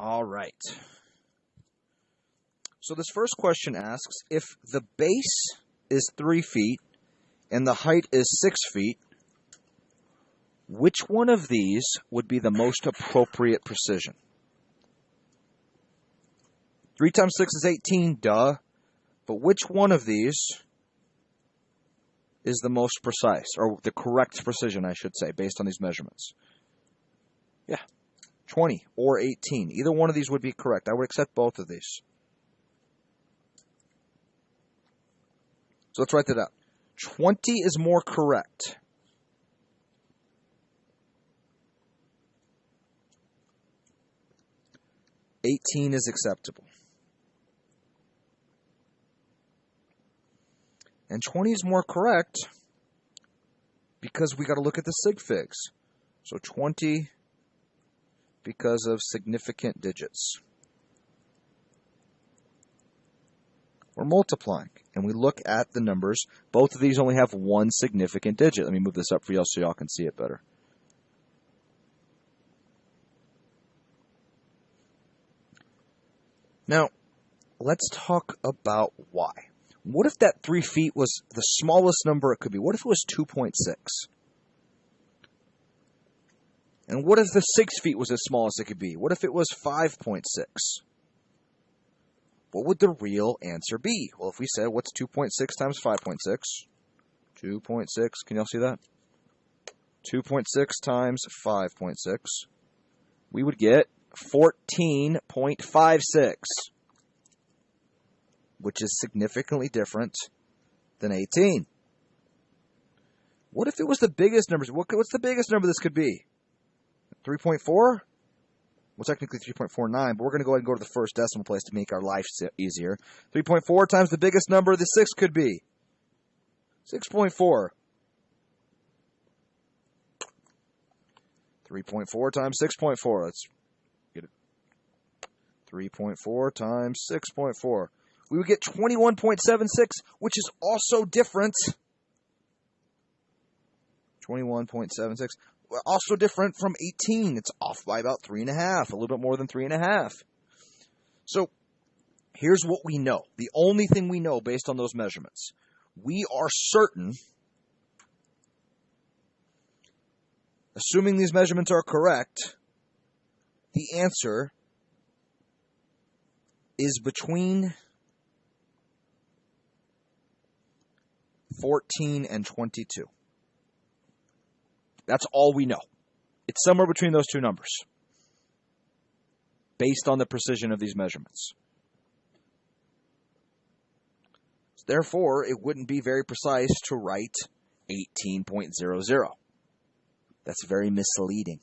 All right. So this first question asks, if the base is 3 feet and the height is 6 feet, which one of these would be the most appropriate precision? 3 times 6 is 18, duh. But which one of these is the most precise, or the correct precision, I should say, based on these measurements? Yeah, 20 or 18. Either one of these would be correct. I would accept both of these. So let's write that out. 20 is more correct. $18 is acceptable. And 20 is more correct because we got to look at the sig figs. So 20 because of significant digits. We're multiplying, and we look at the numbers. Both of these only have one significant digit. Let me move this up for y'all so y'all can see it better. Now, let's talk about why. What if that 3 feet was the smallest number it could be? What if it was 2.6? And what if the 6 feet was as small as it could be? What if it was 5.6? What would the real answer be? Well, if we said, what's 2.6 times 5.6? 2.6, can y'all see that? 2.6 times 5.6. We would get 14.56, which is significantly different than 18. What if it was the biggest number? What's the biggest number this could be? 3.4? Well, technically 3.49, but we're going to go ahead and go to the first decimal place to make our life easier. 3.4 times the biggest number the 6 could be. 6.4. 3.4 times 6.4. Let's get it. 3.4 times 6.4. We would get 21.76, which is also different. 21.76. Also different from 18. It's off by about 3.5, a little bit more than 3.5. So here's what we know. The only thing we know based on those measurements. We are certain, assuming these measurements are correct, the answer is between 14 and 22. That's all we know. It's somewhere between those two numbers, based on the precision of these measurements. Therefore, it wouldn't be very precise to write 18.00. That's very misleading.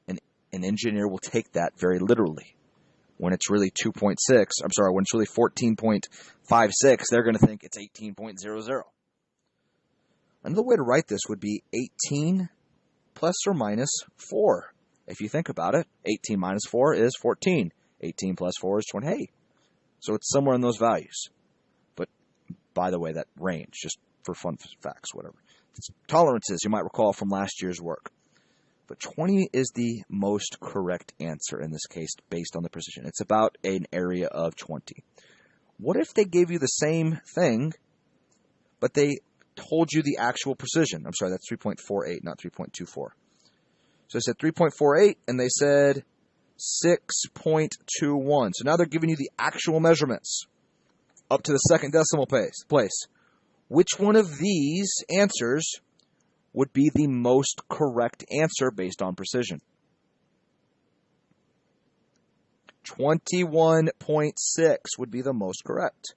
An engineer will take that very literally. When it's really 2.6, when it's really 14.56, they're going to think it's 18.00. Another way to write this would be 18 plus or minus 4. If you think about it, 18 minus 4 is 14. 18 plus 4 is 20. Hey, so it's somewhere in those values. But by the way, that range, just for fun facts, whatever. It's tolerances, you might recall from last year's work. But 20 is the most correct answer in this case based on the precision. It's about an area of 20. What if they gave you the same thing, but they told you the actual precision? I'm sorry, that's 3.48, not 3.24. So I said 3.48, and they said 6.21. So now they're giving you the actual measurements up to the second decimal place. Which one of these answers would be the most correct answer based on precision? 21.6 would be the most correct.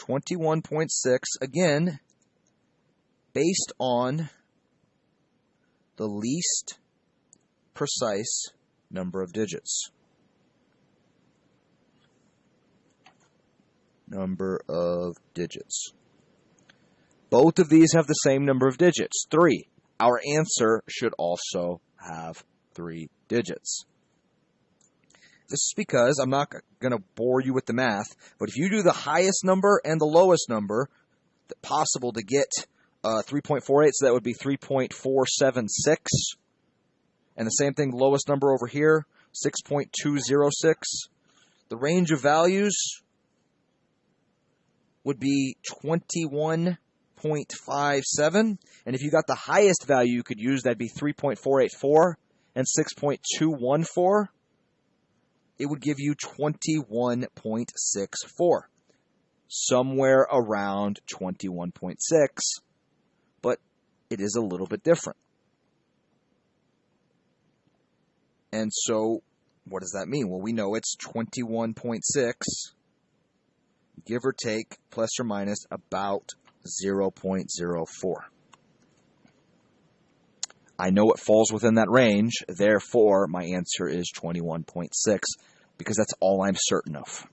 21.6, again, based on the least precise number of digits. Number of digits. Both of these have the same number of digits, 3. Our answer should also have 3 digits. This is because I'm not going to bore you with the math, but if you do the highest number and the lowest number possible to get 3.48, so that would be 3.476, And the same thing, lowest number over here, 6.206. The range of values would be 21.57. And if you got the highest value you could use, that'd be 3.484 and 6.214. It would give you 21.64. Somewhere around 21.6, but it is a little bit different. And so, what does that mean? Well, we know it's 21.6, give or take, plus or minus about 0.04. I know it falls within that range, therefore my answer is 21.6, because that's all I'm certain of.